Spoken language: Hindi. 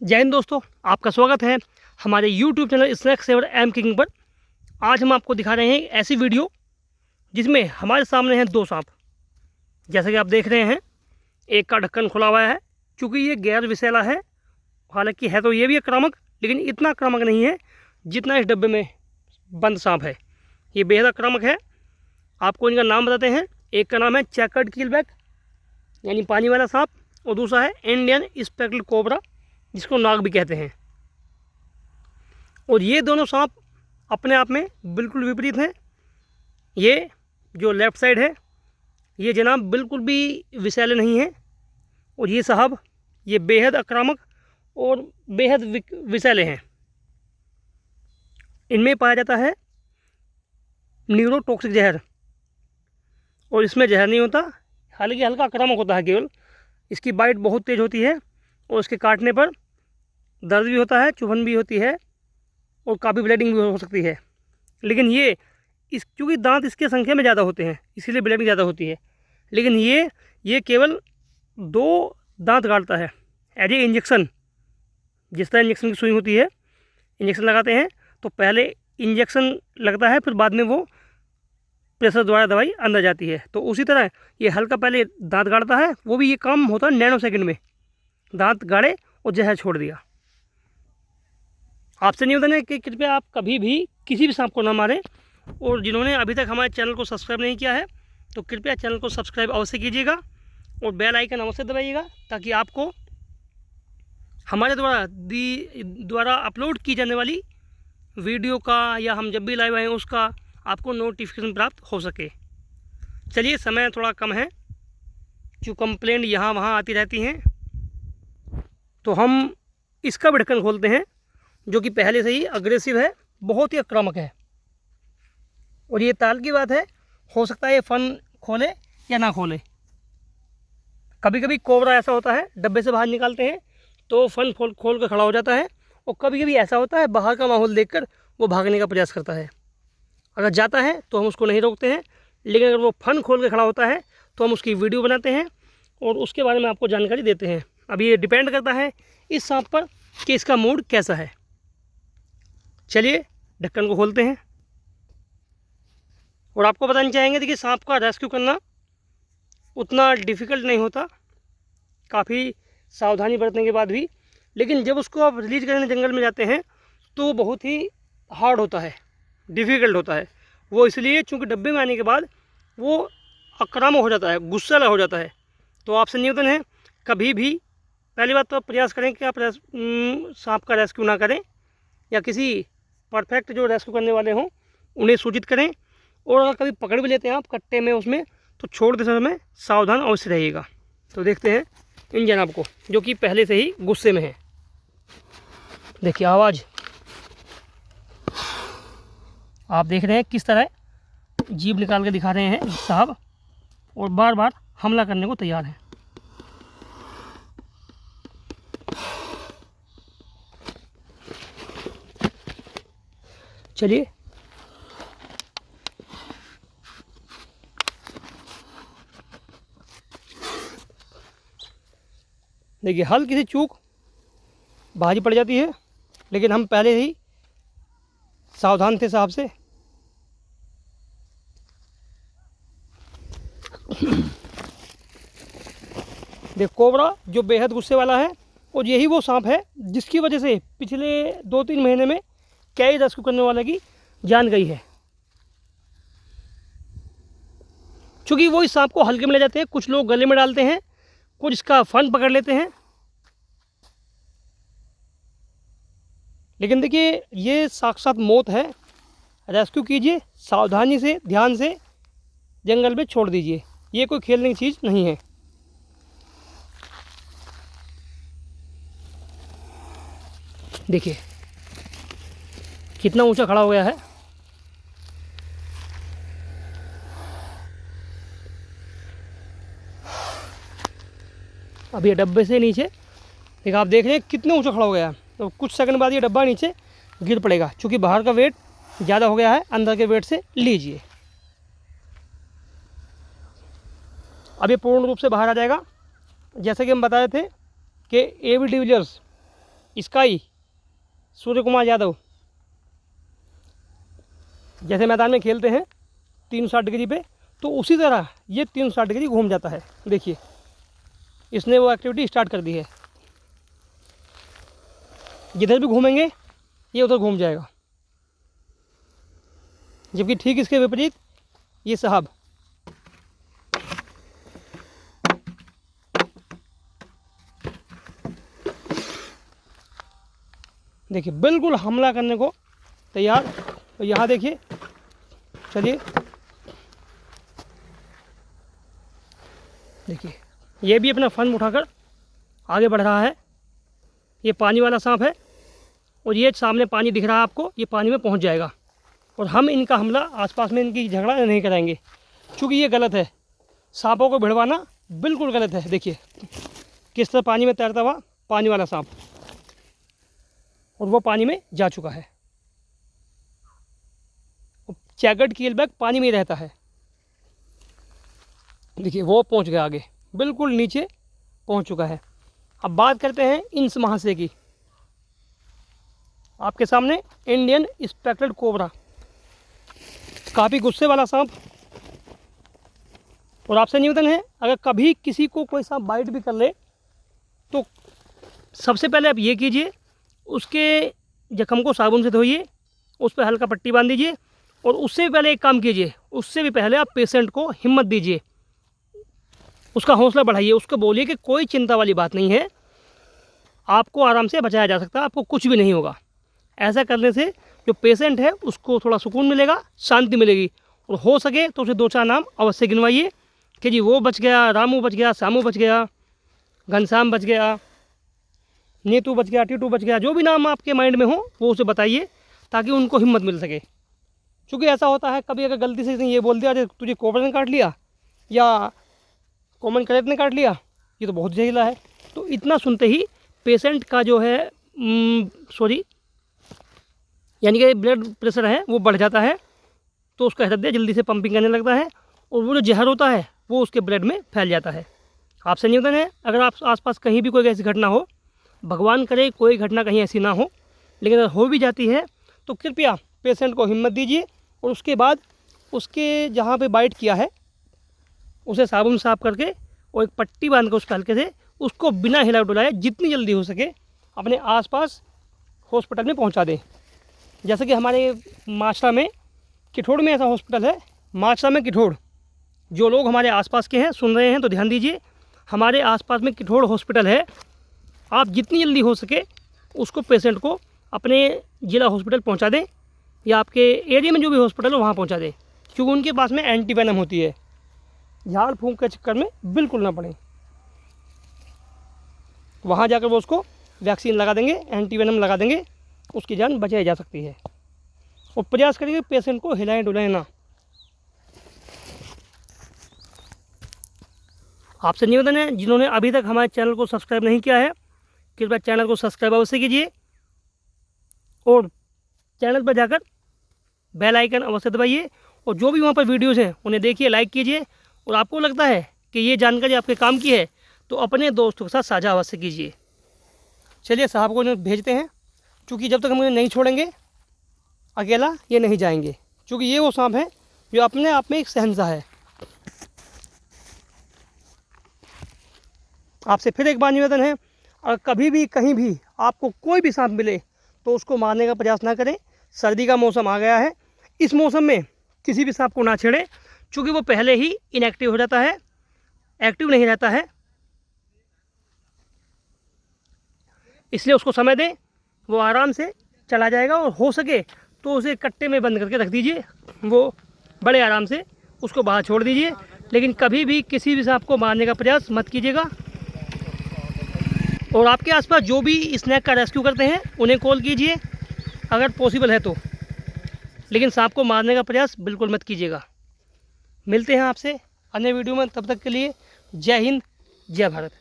जय हिंद दोस्तों, आपका स्वागत है हमारे YouTube channel snack saver M king पर। आज हम आपको दिखा रहे हैं ऐसी वीडियो जिसमें हमारे सामने हैं दो सांप। जैसे कि आप देख रहे हैं, एक का ढक्कन खुला हुआ है क्योंकि ये गैर विषैला है। हालांकि है तो ये भी आक्रामक, लेकिन इतना आक्रामक नहीं है जितना इस डब्बे में बंद सांप है। ये बेहद आक्रामक है। आपको इनका नाम बताते हैं। एक का नाम है चेकर्ड कीलबैक यानी पानी वाला सांप, और दूसरा है इंडियन स्पेक्टेड कोबरा जिसको नाग भी कहते हैं। और ये दोनों सांप अपने आप में बिल्कुल विपरीत हैं। ये जो लेफ़्ट साइड है ये जनाब बिल्कुल भी विषैले नहीं है, और ये साहब ये बेहद आक्रामक और बेहद विषैले हैं। इनमें पाया जाता है न्यूरोटॉक्सिक जहर, और इसमें जहर नहीं होता, हालांकि हल्का आक्रामक होता है। केवल इसकी बाइट बहुत तेज़ होती है और इसके काटने पर दर्द भी होता है, चुभन भी होती है और काफ़ी ब्लीडिंग भी हो सकती है। लेकिन ये क्योंकि दांत इसके संख्या में ज़्यादा होते हैं इसीलिए ब्लीडिंग ज़्यादा होती है। लेकिन ये केवल 2 दांत गाड़ता है एज ए इंजेक्शन। जिस तरह इंजेक्शन की सुई होती है, इंजेक्शन लगाते हैं तो पहले इंजेक्शन लगता है, फिर बाद में वो प्रेशर द्वारा दवाई अंदर जाती है। तो उसी तरह ये हल्का पहले दांत गाड़ता है, वो भी ये काम होता है नैनो सेकंड में। दांत गाड़े और जहर छोड़ दिया। आपसे निवेदन है कि कृपया आप कभी भी किसी भी सांप को ना मारें, और जिन्होंने अभी तक हमारे चैनल को सब्सक्राइब नहीं किया है तो कृपया चैनल को सब्सक्राइब अवश्य कीजिएगा और बेल आइकन अवश्य दबाइएगा, ताकि आपको हमारे द्वारा अपलोड की जाने वाली वीडियो का या हम जब भी लाइव आएँ उसका आपको नोटिफिकेशन प्राप्त हो सके। चलिए, समय थोड़ा कम है, जो कंप्लेंट यहाँ वहाँ आती रहती हैं, तो हम इसका भी ढक्कन खोलते हैं, जो कि पहले से ही अग्रेसिव है, बहुत ही आक्रामक है। और ये ताल की बात है, हो सकता है ये फन खोले या ना खोले। कभी कभी कोबरा ऐसा होता है, डब्बे से बाहर निकालते हैं तो फन खोल कर खड़ा हो जाता है, और कभी कभी ऐसा होता है बाहर का माहौल देखकर वो भागने का प्रयास करता है। अगर जाता है तो हम उसको नहीं रोकते हैं, लेकिन अगर वो फन खोल कर खड़ा होता है तो हम उसकी वीडियो बनाते हैं और उसके बारे में आपको जानकारी देते हैं। अब ये डिपेंड करता है इस सांप पर कि इसका मूड कैसा है। चलिए, ढक्कन को खोलते हैं और आपको बताना चाहेंगे कि सांप का रेस्क्यू करना उतना डिफ़िकल्ट नहीं होता, काफ़ी सावधानी बरतने के बाद भी। लेकिन जब उसको आप रिलीज करने जंगल में जाते हैं तो वो बहुत ही हार्ड होता है, डिफ़िकल्ट होता है। वो इसलिए चूँकि डब्बे में आने के बाद वो आक्रामक हो जाता है, गुस्सा हो जाता है। तो आपसे निवेदन है, कभी भी पहली बात तो आप प्रयास करें कि आप सांप का रेस्क्यू ना करें, या किसी परफेक्ट जो रेस्क्यू करने वाले हों उन्हें सूचित करें। और अगर कभी पकड़ भी लेते हैं आप कट्टे में उसमें, तो छोड़ते समय सावधान अवश्य रहिएगा। तो देखते हैं इन जनाब को, जो कि पहले से ही गुस्से में है। देखिए आवाज़ आप देख रहे हैं किस तरह जीभ निकाल के दिखा रहे हैं साहब, और बार बार हमला करने को तैयार हैं। चलिए, देखिए हल्की सी चूक भारी पड़ जाती है, लेकिन हम पहले ही सावधान थे साहब से। देख, कोबरा जो बेहद गुस्से वाला है, और यही वो सांप है जिसकी वजह से पिछले 2-3 महीने में कई रेस्क्यू करने वाले की जान गई है। क्योंकि वो इस सांप को हल्के में ले जाते हैं, कुछ लोग गले में डालते हैं, कुछ इसका फन पकड़ लेते हैं। लेकिन देखिए ये साक्षात मौत है। रेस्क्यू कीजिए सावधानी से, ध्यान से, जंगल में छोड़ दीजिए। ये कोई खेलने की चीज़ नहीं है। देखिए कितना ऊंचा खड़ा हो गया है। अब ये डब्बे से नीचे देखिए, आप देख रहे हैं कितने ऊंचा खड़ा हो गया है। तो कुछ सेकंड बाद ये डब्बा नीचे गिर पड़ेगा, क्योंकि बाहर का वेट ज़्यादा हो गया है, अंदर के वेट से लीजिए। अब ये पूर्ण रूप से बाहर आ जाएगा। जैसे कि हम बताए थे कि AB de Villiers sky Surya Kumar Yadav जैसे मैदान में खेलते हैं 360 डिग्री पे, तो उसी तरह ये 360 डिग्री घूम जाता है। देखिए इसने वो एक्टिविटी स्टार्ट कर दी है, जिधर भी घूमेंगे ये उधर घूम जाएगा। जबकि ठीक इसके विपरीत ये साहब देखिए बिल्कुल हमला करने को तैयार। तो यहाँ देखिए, चलिए देखिए ये भी अपना फन उठाकर आगे बढ़ रहा है। ये पानी वाला सांप है और ये सामने पानी दिख रहा है आपको, ये पानी में पहुंच जाएगा और हम इनका हमला आसपास में इनकी झगड़ा नहीं कराएंगे, क्योंकि ये गलत है। सांपों को भिड़वाना बिल्कुल गलत है। देखिए किस तरह पानी में तैरता हुआ पानी वाला सांप, और वो पानी में जा चुका है। चैगर्ड कीलबैक पानी में ही रहता है। देखिए वो पहुंच गया आगे, बिल्कुल नीचे पहुंच चुका है। अब बात करते हैं इंस महाशय की। आपके सामने इंडियन स्पेक्टेड कोबरा, काफ़ी गुस्से वाला सांप। और आपसे निवेदन है, अगर कभी किसी को कोई सांप बाइट भी कर ले तो सबसे पहले आप ये कीजिए, उसके जख्म को साबुन से धोइए, उस पर हल्का पट्टी बांध दीजिए। और उससे भी पहले एक काम कीजिए, उससे भी पहले आप पेशेंट को हिम्मत दीजिए, उसका हौसला बढ़ाइए, उसको बोलिए कि कोई चिंता वाली बात नहीं है, आपको आराम से बचाया जा सकता है, आपको कुछ भी नहीं होगा। ऐसा करने से जो पेशेंट है उसको थोड़ा सुकून मिलेगा, शांति मिलेगी। और हो सके तो उसे 2-4 नाम अवश्य गिनवाइए कि जी वो बच गया, रामू बच गया, सामू बच गया, घनश्याम बच गया, नीतू बच गया, टीटू बच गया। जो भी नाम आपके माइंड में हो वो उसे बताइए, ताकि उनको हिम्मत मिल सके। क्योंकि ऐसा होता है कभी अगर गलती से ये बोल दिया अरे तुझे कोबरा ने काट लिया या कॉमन करेक्ट ने काट लिया, ये तो बहुत जहरीला है, तो इतना सुनते ही पेशेंट का जो है यानी कि ब्लड प्रेशर है वो बढ़ जाता है, तो उसका हृदय जल्दी से पंपिंग करने लगता है और वो जो जहर होता है वो उसके ब्लड में फैल जाता है। आपसे निवेदन है, अगर आप आसपास कहीं भी कोई ऐसी घटना हो, भगवान करे कोई घटना कहीं ऐसी ना हो, लेकिन अगर हो भी जाती है तो कृपया पेशेंट को हिम्मत दीजिए और उसके बाद उसके जहाँ पे बाइट किया है उसे साबुन साफ करके और एक पट्टी बांध कर उसके हल्के से उसको बिना हिला डुलाए जितनी जल्दी हो सके अपने आसपास हॉस्पिटल में पहुंचा दें। जैसे कि हमारे माशरा में किठोड़ में ऐसा हॉस्पिटल है, माशरा में किठोड़। जो लोग हमारे आसपास के हैं सुन रहे हैं तो ध्यान दीजिए, हमारे आसपास में किठोड़ हॉस्पिटल है। आप जितनी जल्दी हो सके उसको पेशेंट को अपने ज़िला हॉस्पिटल पहुंचा दें या आपके एरिया में जो भी हॉस्पिटल हो वहाँ पहुंचा दें, क्योंकि उनके पास में एंटीवेनम होती है। झाड़ फूंक के चक्कर में बिल्कुल ना पड़े, वहाँ जाकर वो उसको वैक्सीन लगा देंगे, एंटीवेनम लगा देंगे, उसकी जान बचाई जा सकती है। और प्रयास करेंगे पेशेंट को हिलाएं डुलाएं ना। आपसे निवेदन है, जिन्होंने अभी तक हमारे चैनल को सब्सक्राइब नहीं किया है कृपया चैनल को सब्सक्राइब अवश्य कीजिए और चैनल पर जाकर बेल आइकन अवश्य दबाइए। और जो भी वहाँ पर वीडियोज़ हैं उन्हें देखिए, लाइक कीजिए। और आपको लगता है कि ये जानकारी आपके काम की है तो अपने दोस्तों के साथ साझा अवश्य कीजिए। चलिए साहब को भेजते हैं, क्योंकि जब तक हम उन्हें नहीं छोड़ेंगे अकेला ये नहीं जाएंगे, क्योंकि ये वो सांप है जो अपने आप में एक शहंशाह है। आपसे फिर एक बार निवेदन है, और कभी भी कहीं भी आपको कोई भी सांप मिले तो उसको मारने का प्रयास ना करें। सर्दी का मौसम आ गया है, इस मौसम में किसी भी सांप को ना छेड़ें, क्योंकि वो पहले ही इनएक्टिव हो जाता है, एक्टिव नहीं रहता है। इसलिए उसको समय दें, वो आराम से चला जाएगा। और हो सके तो उसे कट्टे में बंद करके रख दीजिए, वो बड़े आराम से उसको बाहर छोड़ दीजिए। लेकिन कभी भी किसी भी सांप को मारने का प्रयास मत कीजिएगा। और आपके आसपास जो भी स्नैक का रेस्क्यू करते हैं उन्हें कॉल कीजिए अगर पॉसिबल है तो, लेकिन सांप को मारने का प्रयास बिल्कुल मत कीजिएगा। मिलते हैं आपसे अन्य वीडियो में, तब तक के लिए जय हिंद, जय भारत।